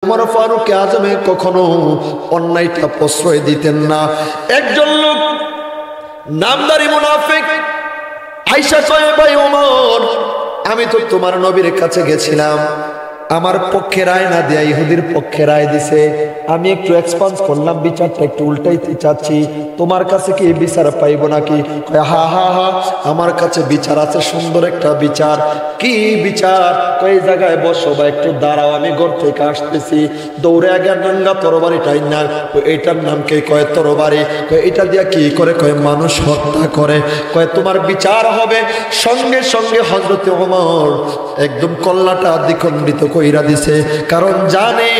উমর ফারুক আজমে কখনো অন্যায়টা প্রশ্রয় দিতেন না। একজন লোক নামদারি মুনাফিক আয়েশা কয়, ভাই ওমর, আমি তো তোমার নবীর কাছে গেছিলাম, আমার পক্ষে রায় না দেয়া ইহুদির পক্ষে রায় দিছে, আমি একটু এক্সপান্স করলাম, বিচারটা একটু উল্টাইতে চাচ্ছি, তোমার কাছে কি বিচার পাইব নাকি? হা হা হা, আমার কাছে বিচার আছে, সুন্দর একটা বিচার। কি বিচার? কই জায়গায় বসো বা একটু দাঁড়াও, আমি ঘর থেকে আসতেছি। দৌড়ে আগে নাঙ্গা তরবারিটাই না, এইটার নাম কে? কয় তরবারি। কয় এটা দিয়া কি করে? কয় মানুষ হত্যা করে। কয় তোমার বিচার হবে। সঙ্গে সঙ্গে হযরতে ওমর একদম কল্লাটা দ্বিখণ্ডিত কইরা দিছে, কারণ জানে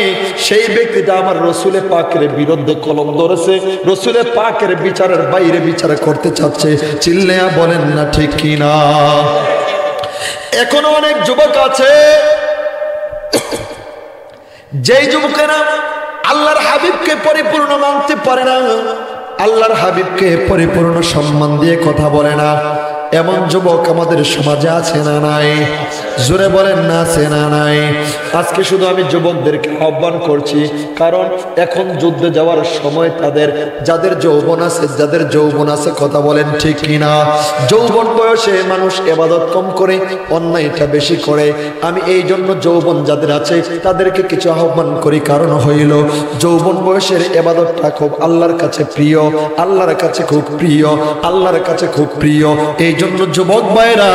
সেই ব্যক্তিটা আমার রসুলে পাকের বিরুদ্ধে কলম ধরেছে, রসুলে পাকের বিচারের বাইরে বিচার করতে চাচ্ছে। চিল্লায়া বলেন না ঠিক কিনা? এখনো অনেক যুবক আছে যেই যুবকেরা আল্লাহর হাবিবকে পরিপূর্ণ মানতে পারে না, আল্লাহর হাবিবকে পরিপূর্ণ সম্মান দিয়ে কথা বলে না। এমন যুবক আমাদের সমাজে আছে না নাই? জোরে বলেন না আছে না নাই? আজকে শুধু আমি যুবকদেরকে আহ্বান করছি, কারণ এখন যুদ্ধে যাওয়ার সময় তাদের, যাদের যৌবন আছে, যাদের যৌবন আছে, কথা বলেন ঠিক কিনা? যৌবন বয়সে মানুষ ইবাদত কম করে, অন্যায়টা বেশি করে। আমি এই জন্য যৌবন যাদের আছে তাদেরকে কিছু আহ্বান করি, কারণ হইল যৌবন বয়সের ইবাদতটা খুব আল্লাহর কাছে প্রিয়, আল্লাহর কাছে খুব প্রিয়, আল্লাহর কাছে খুব প্রিয়। এই জন্য যুবক ভাইরা,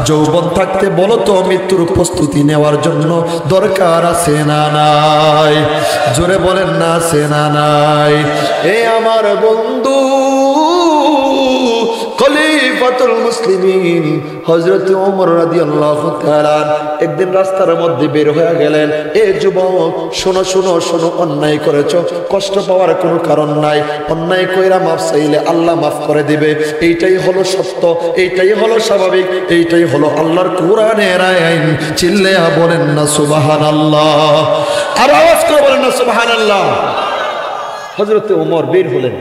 যৌবন থাকতে বলো তো মৃত্যুর প্রস্তুতি নেওয়ার জন্য দরকার আছে না নাই? জোরে বলেন না আছে না নাই? এ আমার বন্ধু খলিফাতুল মুসলিমিন হযরত ওমর রাদিয়াল্লাহু তাআলা একদিন রাস্তার মধ্যে বের হয়ে গেলেন। এ যুবক, শোনো শোনো শোনো, অন্যায় করেছো, কষ্ট পাওয়ার কোনো কারণ নাই, অন্যায় কইরা মাফ চাইলে আল্লাহ মাফ করে দিবে। এইটাই হলো সত্য, এইটাই হলো স্বাভাবিক, এইটাই হলো আল্লাহর কোরআনের আইন। চিল্লায়া বলেন না সুবহানাল্লাহ? আর আওয়াজ করে বলেন না সুবহানাল্লাহ? হযরত ওমর বের হলেন,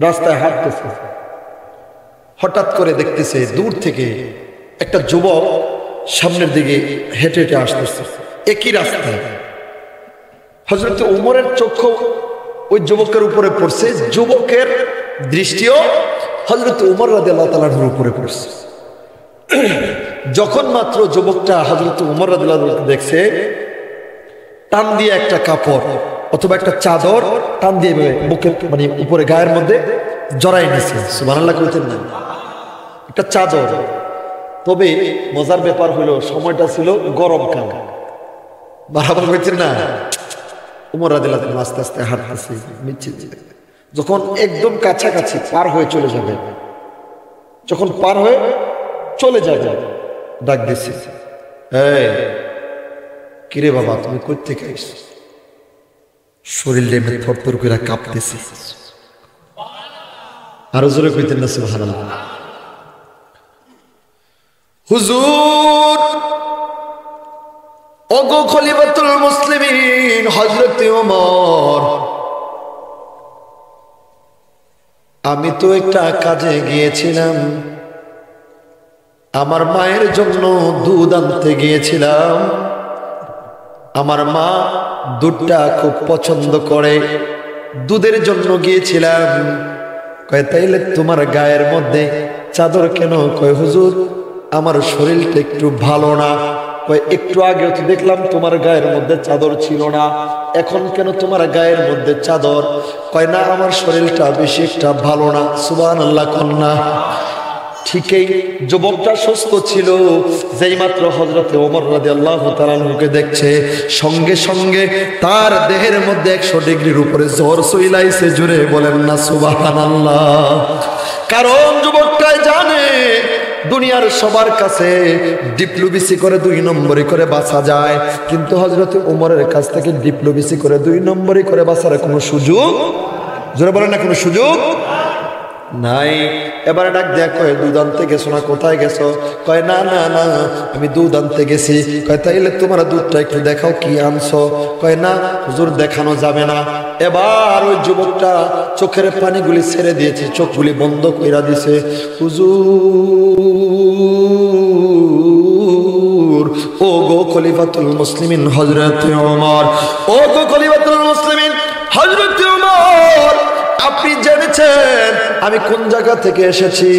রাস্তায় হাঁটতেছে, হঠাৎ করে দেখতেছে দূর থেকে একটা যুবক সামনের দিকে হেঁটে হেঁটে আসতেছে একই রাস্তায়। হযরত ওমরের চক্ষু ওই যুবকের উপরে পড়ছে, যুবকের দৃষ্টিও হযরত ওমর রাদিয়াল্লাহু তাআলার উপরে পড়ছে। যখন মাত্র যুবকটা হযরত ওমর রাদিয়াল্লাহু তাআলা দেখছে, টান দিয়ে একটা কাপড় অথবা একটা চাদর টান দিয়ে বুকের মানে উপরে গায়ের মধ্যে জড়াই নিছে। সুবহানাল্লাহ কইতেন না? একটা চাদর। তবে মজার ব্যাপার হলো সময়টা ছিল গরমকাল। বারবার কইতেন না? ওমর রাদিয়াল্লাহু তাআলা আস্তে আস্তে হাঁটতেছে, যখন একদম কাছাকাছি পার হয়ে চলে যাবে, যখন পার হয়ে চলে যাবে, ডাক দিছে, এই কিরে বাবা, তুমি কই থেকে আইছো? শরীর লেমে থরথর করে কাঁপতেছে। আরো জোরে কইতেন না সুবহানাল্লাহ? হুজুর, ওগো খলিফাতুল মুসলিমিন হযরত ওমর, আমি তো একটা কাজে গিয়েছিলাম, আমার মায়ের জন্য দুধ আনতে গিয়েছিলাম। আমার মা দুধটা খুব পছন্দ করে, দুধের জন্য গিয়েছিলাম। কয় তাইলে তোমার গায়ের মধ্যে চাদর কেন? কয় হুজুর, আমার শরীরটা একটু ভালো না। কয় একটু আগেও তো দেখলাম তোমার গায়ের মধ্যে চাদর ছিল না, এখন কেন তোমার গায়ের মধ্যে চাদর? কয় না, আমার শরীরটা বেশি একটা ভালো না। সুবহানাল্লাহ কন্যা? ঠিকই, যুবকটা সুস্থ ছিল। যেই মাত্র হযরত ওমর রাদিয়াল্লাহু তাআলা আনহুকে দেখছে, সঙ্গে সঙ্গে তার দেহের মধ্যে 100 ডিগ্রির উপরে জ্বর চইলাইছে। জোরে বলেন না সুবহানাল্লাহ? কারণ যুবকটাই জানে দুনিয়ার সবার কাছে ডিপ্লোমেসি করে 2 নম্বরই করে বাঁচা যায়, কিন্তু হযরত ওমরের কাছ থেকে ডিপ্লোমেসি করে 2 নম্বরই করে বাঁচার কোনো সুযোগ, জোরে বলেন না, কোনো সুযোগ নাই। এবারে ডাক দেয়া কয়, দুধ আনতে গেছো না? কোথায় গেছো? কয় না না না, আমি দুধ আনতে গেছি। কয় তাইলে তোমার দুধটা একটু দেখাও, কি আনছো? কয় না হুজুর, দেখানো যাবে না। এবার ওই যুবকটা চোখের পানিগুলি ছেড়ে দিয়েছে, চোখগুলি বন্ধ কইরা দিছে। হুজুর ও গো খলিফাতুল মুসলিমিন হযরতে ওমর, ও গো খলিফাতুল মুসলিমিন হযরতে ওমর, আপনি জেনেছেন আমি কোন জায়গা থেকে এসেছি,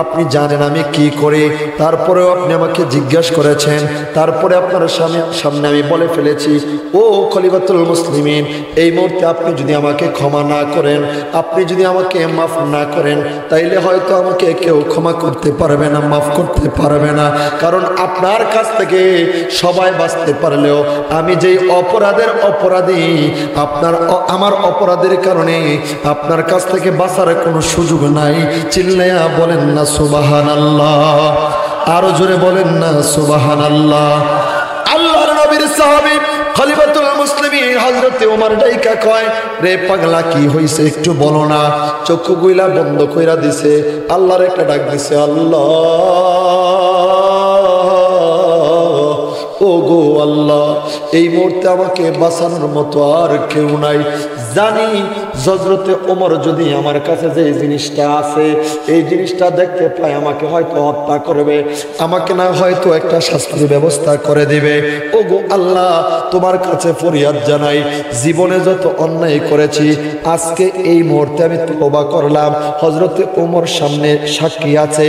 আপনি জানেন আমি কি করি, তারপরেও আপনি আমাকে জিজ্ঞাসা করেছেন, তারপরে আপনার সামনে আমি বলে ফেলেছি। ও খলিফাতুল মুসলিমিন, এই মুহূর্তে আপনি যদি আমাকে ক্ষমা না করেন, আপনি যদি আমাকে মাফ না করেন, তাইলে হয়তো আমাকে কেউ ক্ষমা করতে পারবে না, মাফ করতে পারবে না। কারণ আপনার কাছ থেকে সবাই বাঁচতে পারলেও আমি যেই অপরাধের অপরাধী, আমার অপরাধের কারণে আপনার কাছ থেকে বাঁচার কোনো সুযোগ নাই। চিল্লায়া বলেন না সুবহানাল্লাহ, আরো জোরে বলেন না সুবহানাল্লাহ। আল্লাহর নবীর সাহাবী খলিফাতুল মুসলিমিন হযরতে ওমর ডাইকা কয়, রে পাগলা কি হইছে একটু বলো না। চক্ষু গুইলা বন্ধ কইরা দিছে, আল্লাহর একটা ডাক দিছে, আল্লাহ ও গো আল্লাহ, এই মুহূর্তে আমাকে বাঁচানোর মতো আর কেউ নাই। জানি হযরতে ওমর যদি আমার কাছে যে জিনিসটা আছে, এই জিনিসটা দেখতে পায়, আমাকে হয়তো হত্যা করবে, আমাকে না হয়তো একটা শাস্তির ব্যবস্থা করে দিবে। ও গো আল্লাহ, তোমার কাছে ফরিয়াদ জানাই, জীবনে যত অন্যায় করেছি আজকে এই মুহূর্তে আমি তওবা করলাম। হযরতে ওমর সামনে সাক্ষী আছে,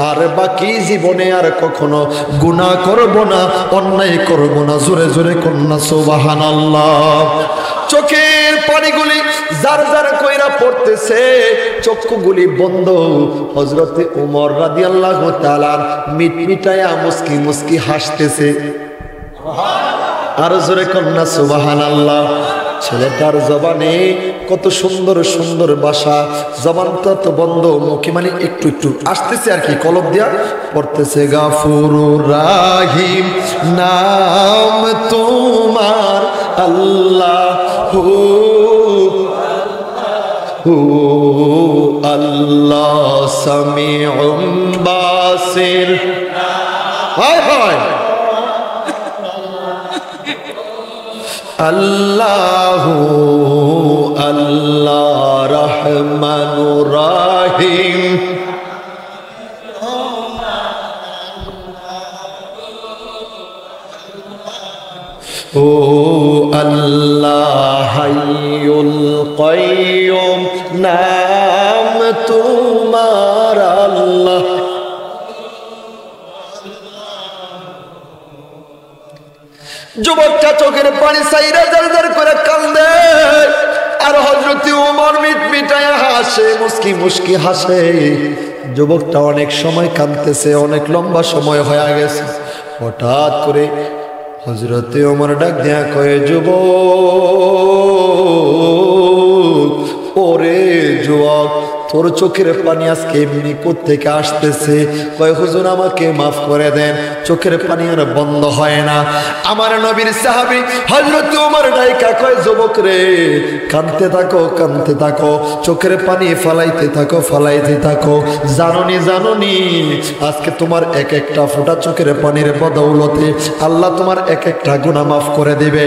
আর বাকি জীবনে আর কখনো গুনাহ করব না, অন্যায় করব না। জোরে জোরে কন্যা সুবহানাল্লাহ। চোখের পানিগুলি জার জার কইরা পড়তেছে, চক্ষুগুলি বন্ধ। হযরতে ওমর রাদিয়াল্লাহু তাআলা মিটমিটায়া মুস্কি মুস্কি হাসতেছে। আরো জোরে কন্যা সুবহানাল্লাহ। ছেলেটার জবানে কত সুন্দর সুন্দর ভাষা, জবানটা তো বন্ধ, মুখে মানে একটু একটু আসতেছে আর কি, কলব দিয়া পড়তেছে। গাফুরুর রাহিম নাম তোমার আল্লাহ, আল্লাহ সামিউম বাসির। হায় হায়, আল্লাহু আল্লাহ রহমানুর রহিম। ও আল্লাহ হাইয়ুল কাইয়ুম নাম তোমার আল্লাহ। যুবকটা চোখের পানি সাইরা জার জার করে কান্দে, আর হযরতে ওমর মিটমিটায়া হাসে, মুস্কি মুস্কি হাসে। যুবকটা অনেক সময় কাঁদতেছে, অনেক লম্বা সময় হয়ে গেছে। হঠাৎ করে হযরতে ওমর ডাক দেয়া কয়ে, যুবক, ওরে যুবক, তোর চোখের পানি আজকে এমনি কোত্থেকে আসতেছে? কয়, হুজুর আমাকে মাফ করে দেন, চোখের পানি আর বন্ধ হয় না। আমার নবীর সাহাবী হযরত ওমর ডাইকা কয়, যুবক রে, কাঁদতে থাকো কাঁদতে থাকো, চোখের পানি ফালাইতে থাকো ফালাইতে থাকো। জাননি জাননি আজকে তোমার এক একটা ফোঁটা চোখের পানির বদৌলতে আল্লাহ তোমার এক একটা গুনাহ মাফ করে দিবে।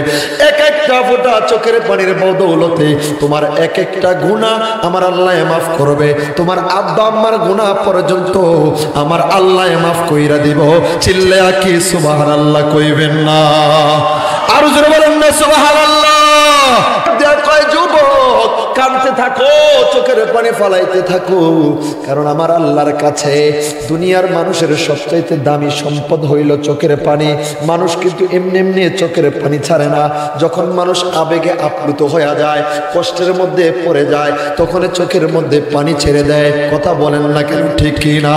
এক একটা ফোঁটা চোখের পানির বদৌলতে তোমার এক একটা গুনাহ আমার আল্লাহ মাফ করবে। তোমার আব্বা আম্মার গুনাহ পর্যন্ত আমার আল্লাহ মাফ কইরা দিব। চিল্লায়া কি সুবহানাল্লাহ কইবেন না? আর জোরে বলেন না সুবহানাল্লাহ। কয়, যুবক, কাঁদতে থাকো, চোখের পানি ফালাইতে থাকো, কারণ আমার আল্লাহর কাছে দুনিয়ার মানুষের সবচাইতে দামি সম্পদ হইল চোখের পানি। মানুষ কিন্তু এমনি এমনি চোখের পানি ছাড়ে না। যখন মানুষ আবেগে আপ্লুত হয়ে যায়, কষ্টের মধ্যে পড়ে যায়, তখন চোখের মধ্যে পানি ছেড়ে দেয়। কথা বলেন না কেন, ঠিক কি না?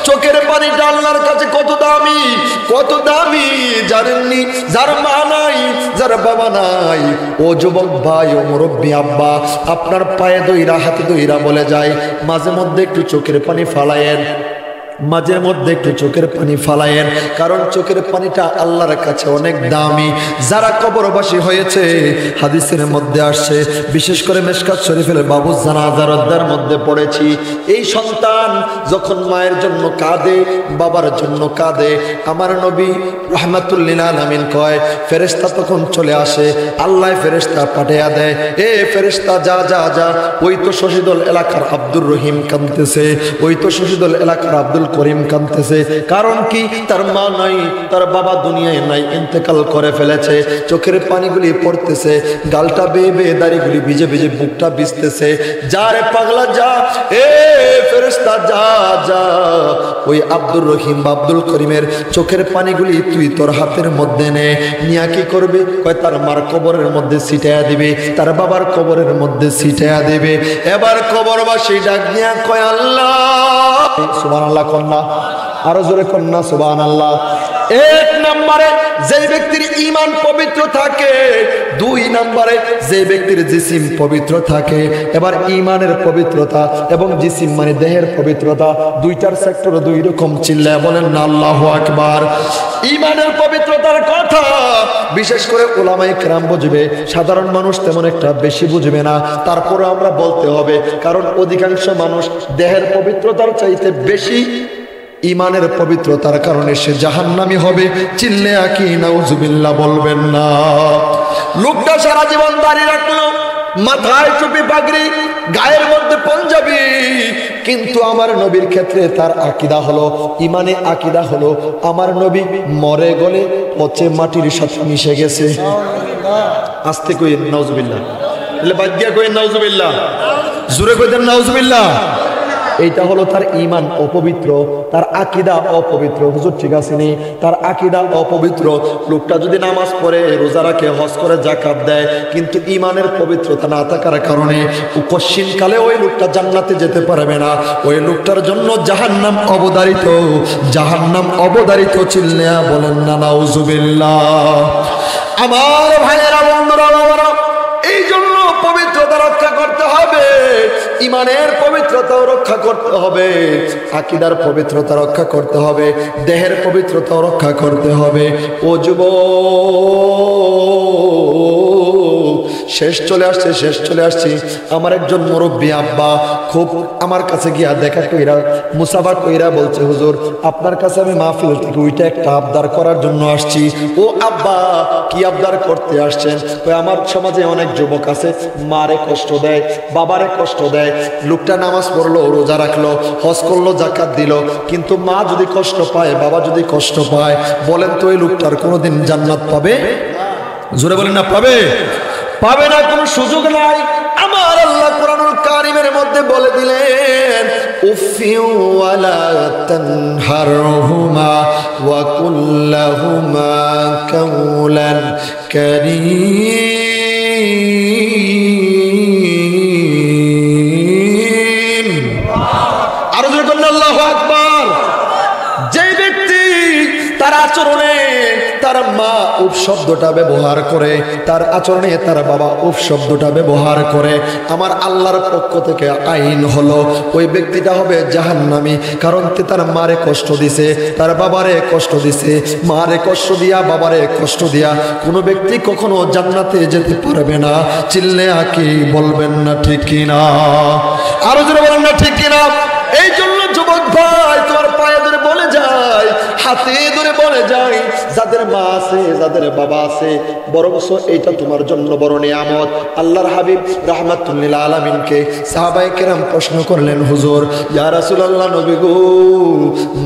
চোখের পানিটা আল্লাহর কাছে কত দামি, কত দামি জানেননি? যার মা নাই, যার বাবা নাই, ও যুবক ভাই, ও মুরব্বী আব্বা, আপনার পায়ে দইরা হাতে দইরা বলে যায়, মাঝে মধ্যে একটু চোখের পানি ফালায়েন, মাঝে মধ্যে একটু চোখের পানি ফালায়েন, কারণ চোখের পানিটা আল্লাহর কাছে অনেক দামি। যারা কবরবাসী হয়েছে, হাদিসের মধ্যে আসছে, বিশেষ করে মিশকাত শরীফের বাবু জানাজার অধ্যায়ের মধ্যে পড়েছি, এই সন্তান যখন মায়ের জন্য কাঁদে, বাবার জন্য কাঁদে, আমার নবী রাহমাতুল লিল আলামিন কয়, ফেরেশতা তখন চলে আসে, আল্লাহ ফেরেশতা পাঠিয়ে দেয়, এ ফেরেশতা যা যা যা, ওই তো শহীদুল এলাকার আব্দুর রহিম কাঁদতেছে, ওই তো শহীদুল এলাকার আব্দুল করিম কাঁদতেছে। কারণ কি? তার মা নাই, তার বাবা দুনিয়ায় নাই, ইন্তেকাল করে ফেলেছে। চোখের পানিগুলি পড়তেছে, গালটা বেয়ে বেয়ে দাড়িগুলি ভিজে ভিজে বুকটা ভিজতেছে। যা রে পাগলা যা, এ ফেরেশতা যা যা, ওই আব্দুর রহিম বা আব্দুল করিমের চোখের পানিগুলি তুই তোর হাতের মধ্যে নে। নিয়া কি করবে? কয় তার মার কবরের মধ্যে ছিটাইয়া দিবে, তার বাবার কবরের মধ্যে ছিটাইয়া দিবে। এবার কবরবাসী ডাক নিয়া কয় আল্লাহ, সুবহানাল্লাহ কন্যা, আরো জোরে কন্যা সুবহানাল্লাহ। এক নম্বরে যে ব্যক্তির ঈমান পবিত্র থাকে, দুই নম্বরে যে ব্যক্তির জিসিম পবিত্র থাকে। এবার ঈমানের পবিত্রতা এবং জিসিম মানে দেহের পবিত্রতা, দুইটার সেক্টরে দুই রকম। চিল্লায় বলেন না আল্লাহু আকবার। ঈমানের পবিত্রতার কথা বিশেষ করে উলামায়ে কেরাম বুঝবে, সাধারণ মানুষ তেমন একটা বেশি বুঝবে না। তারপরে আমরা বলতে হবে, কারণ অধিকাংশ মানুষ দেহের পবিত্রতার চাইতে বেশি ঈমানের পবিত্রতার কারণে সে জাহান্নামী হবে। চিল্লে কি নাউজুবিল্লাহ বলবেন না? লোকটা সারা জীবন দাড়ি রাখলো, মাথায় টুপি পাগড়ি, গায়ের মধ্যে পাঞ্জাবি, কিন্তু আমার নবীর ক্ষেত্রে তার আকীদা হলো, ঈমানে আকীদা হলো আমার নবী মরে গলে পচে মাটির সাথে মিশে গেছে। আস্তে কই নাউজুবিল্লাহ, তাহলে বাদ দিয়া কই নাউজুবিল্লাহ, জোরে কই দেন নাউজুবিল্লাহ। এইটা হলো তার ঈমান অপবিত্র, তার আকীদা অপবিত্র। হুজুর ঠিক আছে নি? তার আকীদা অপবিত্র। লোকটা যদি নামাজ পড়ে, রোজা রাখে, হজ করে, যাকাত দেয়, কিন্তু ঈমানের পবিত্রতা না থাকার কারণে কশিনকালে ওই লোকটা জান্নাতে যেতে পারবে না। ওই লোকটার জন্য জাহান্নাম অবধারিত, জাহান্নাম অবধারিত। চিল্লা বলেন না নাউজুবিল্লাহ। আমার ভাইয়েরা, বন্ধুরা, বাবারা, এই জন্য পবিত্রতা রক্ষা করতে হবে, ঈমানের পবিত্রতাও রক্ষা করতে হবে, আকীদার পবিত্রতা রক্ষা করতে হবে, দেহের পবিত্রতাও রক্ষা করতে হবে। ও যুবক, শেষ চলে আসছে, শেষ চলে আসছি। আমার একজন মুরব্বী আব্বা খুব আমার কাছে গিয়া দেখা কইরা, মুসাফা কইরা বলছে, হুজুর আপনার কাছে আমি মাহফিল থেকে ওইটা একটা আবদার করার জন্য আসছি। ও আব্বা, কি আবদার করতে আসছেন? আমার সমাজে অনেক যুবক আছে, মারে কষ্ট দেয়, বাবারে কষ্ট দেয়। লোকটা নামাজ পড়লো, রোজা রাখলো, হজ করলো, যাকাত দিল, কিন্তু মা যদি কষ্ট পায়, বাবা যদি কষ্ট পায়, বলেন তো এই লোকটার কোনোদিন জান্নাত পাবে? জোরে বলেন না পাবে? পাবে না, কোনো সুযোগ নাই। আমার আল্লাহ কোরআনুল কারীমের মধ্যে বলে দিলেন, উফিউ ওয়ালা তানহারহুমা ওয়া কুল্লাহুমা কাওলান কারীম। আরো জোরে বলেন আল্লাহু আকবার। যে ব্যক্তি তার আচরণে তার মা উফ শব্দটা ব্যবহার করে, তার আচরণে তার বাবা উফ শব্দটা ব্যবহার করে, আমার আল্লাহর পক্ষ থেকে আইন হলো ওই ব্যক্তিটা হবে জাহান্নামী। কারণ তার মারে কষ্ট দিছে, তার বাবারে কষ্ট দিছে। মারে কষ্ট দিয়া, বাবারে কষ্ট দিয়া কোনো ব্যক্তি কখনো জান্নাতে যেতে পারবে না। চিল্লে কি বলবেন না ঠিক কিনা? আরো জোরে বলেন না ঠিক কিনা? এই জন্য যুবক ভাই, তোমার পায়ে ধরে বলে যায়, হাতে ধরে বলে যায়, যাদের মা আছে, যাদের বাবা আছে, বরং এইটা তোমার জন্য বড় নিয়ামত। আল্লাহর হাবিব রাহমাতুল লিল আলামিনকে সাহাবায়ে কেরাম প্রশ্ন করলেন, হুজুর ইয়া রাসূলুল্লাহ, নবী গো,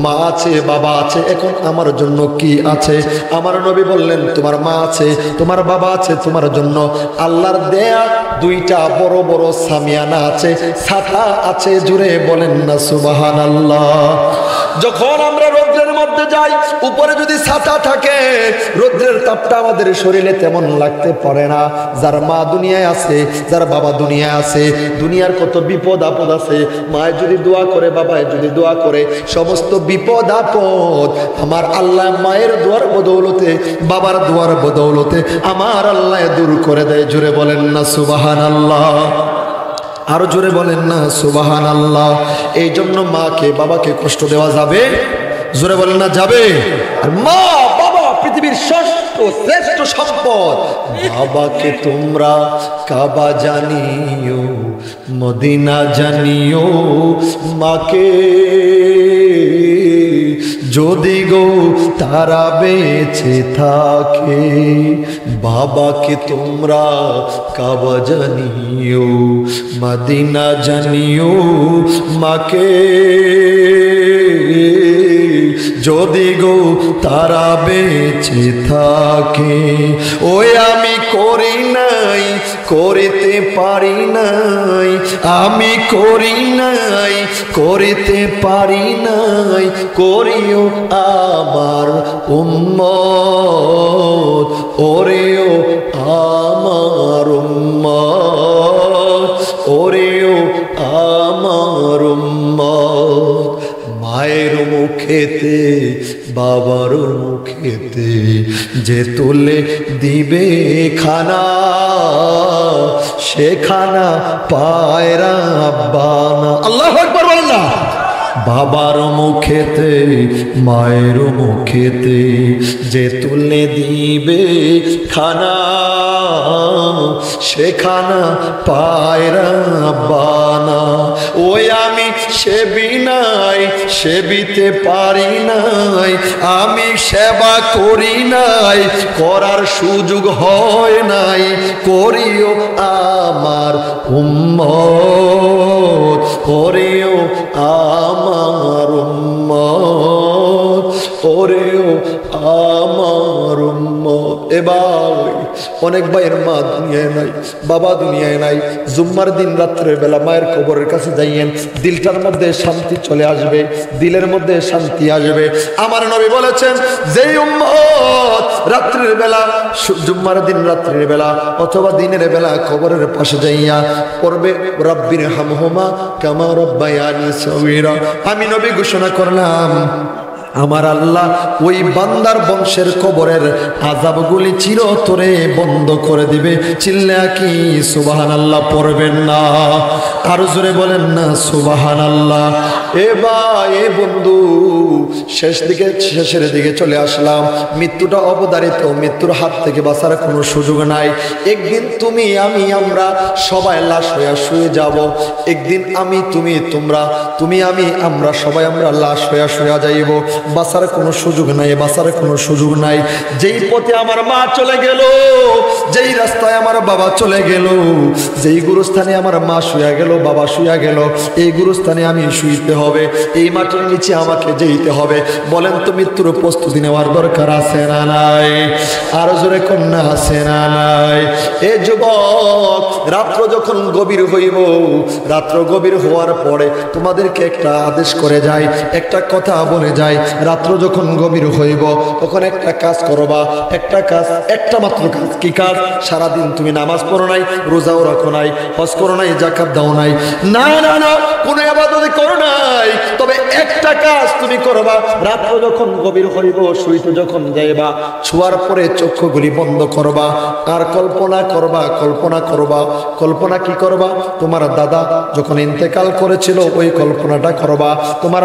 মা আছে, বাবা আছে, এখন আমার জন্য কি আছে? আমার নবী বললেন, তোমার মা আছে, তোমার বাবা আছে, তোমার জন্য আল্লাহর দেয়া দুইটা বড় বড় সামিয়ানা আছে, ছাতা আছে। জুড়ে বলেন না সুবহানাল্লাহ। যখন আমরা রোদ্রের মধ্যে যাই, উপরে যদি ছাতা থাকে, রোদ্রের তাপটা আমাদের শরীরে তেমন লাগতে পারে না। যার মা দুনিয়ায় আছে, যার বাবা দুনিয়ায় আছে, দুনিয়ার কত বিপদ আপদ আছে, মায়ের যদি দোয়া করে, বাবায় যদি দোয়া করে, সমস্ত বিপদ আপদ আমার আল্লাহ মায়ের দোয়ার বদৌলতে, বাবার দোয়ার বদৌলতে আমার আল্লাহ দূর করে দেয়। জোরে বলেন না সুবহানাল্লাহ। আরো জোরে বলেন না সুবহানাল্লাহ। এই জন্য মাকে বাবাকে কষ্ট দেওয়া যাবে? জোরে বলেন না যাবে? আর মা বাবা পৃথিবীর শ্রেষ্ঠ সম্পদ। বাবাকে তোমরা কাবা জানিও, মদিনা জানিও, মাকে যদি গো তারা বেঁচে থাকে। বাবাকে তোমরা কাবা জানিও, মদিনা জানিও, মাকে যদি গো তারা বেঁচে থাকে। ওই আমি করি নাই, করিতে পারি নাই, আমি করি নাই, করিতে পারি নাই, করিও আমার উম্মত, ওরেও আমার উম্মত, ওরেও আমার উম্মত। মায়ের মুখেতে বাবার মুখেতে যে তুলে দিবে খানা, সে খানা পায় রাব্বানা। আল্লাহু আকবার বলেন না। বাবার মুখেতে মায়ের মুখেতে যে তুলে দিবে খানা, সে খানা পায় রাব্বানা। ওই আমি সেবি নাই, সেবিতে পারি নাই, আমি সেবা করি নাই, করার সুযোগ হয় নাই, করিও আমার উম্মত, করিও আমার উম্মত, ওরেও আমার উম্মত। এবার অনেক ভাইয়ের মা দুনিয়ায় নাই, বাবা দুনিয়ায় নাই, জুম্মার দিন রাত্রের বেলা মায়ের কবরের কাছে যাইয়েন, দিলটার মধ্যে শান্তি চলে আসবে, দিলের মধ্যে শান্তি আসবে। আমার নবী বলেছেন, যেই উম্মত রাত্রের বেলা, জুম্মার দিন রাত্রের বেলা অথবা দিনের বেলা কবরের পাশে যাইয়া পড়বে রাব্বির হামহুমা কামা রাব্বায়ানি সগীরা, আমি নবী ঘোষণা করলাম আমার আল্লাহ ওই বান্দার বংশের কবরের আযাবগুলি চিরতরে বন্ধ করে দিবে। চিল্লা কি সুবহানাল্লাহ পড়বেন না? আর জোরে বলেন না সুবহানাল্লাহ। এ বন্ধু, শেষের দিকে চলে আসলাম। মৃত্যুটা অবধারিত, মৃত্যুর হাত থেকে বাঁচার কোনো সুযোগ নাই। একদিন তুমি আমি আমরা সবাই লাশ হয়ে শুয়ে যাব। একদিন আমি তুমি তোমরা, তুমি আমি আমরা সবাই আমরা লাশ হয়ে শুয়ে যাইব। বাঁচার কোনো সুযোগ নাই, বাঁচার কোনো সুযোগ নাই। যেই পথে আমার মা চলে গেল, যেই রাস্তায় আমার বাবা চলে গেল, যেই গুরুস্থানে আমার মা শুয়ে গেল, বাবা শুয়ে গেল, এই গুরুস্থানে আমি শুইতে হবে, এই মাটির নিচে আমাকে যেতে হবে। বলেন তো মৃত্যুর প্রস্তুতি নেওয়ার দরকার আছে না নাই? আর জোরে কন্যা আছে না নাই? এ যুবক, রাত্র যখন গভীর হইব, রাত্র গভীর হওয়ার পরে তোমাদেরকে একটা আদেশ করে যায়, একটা কথা বলে যায়, রাত্র যখন গভীর হইব তখন একটা কাজ করবা, একটা কাজ, একটা মাত্র কাজ। কি কাজ? সারাদিন তুমি নামাজ পড়ো নাই, রোজাও রাখো নাই, হজ করো নাই, যাকাত দাও নাই, না না না, কোনো ইবাদত করো নাই, তবে একটা কাজ তুমি করবা। রাত্র যখন গভীর হইব, শুইতে যখন যাইবা, শোয়ার পরে চক্ষুগুলি বন্ধ করবা, আর কল্পনা করবা, কল্পনা করবা। কল্পনা কি করবা? তোমার দাদা যখন ইন্তেকাল করেছিল ওই কল্পনাটা করবা। তোমার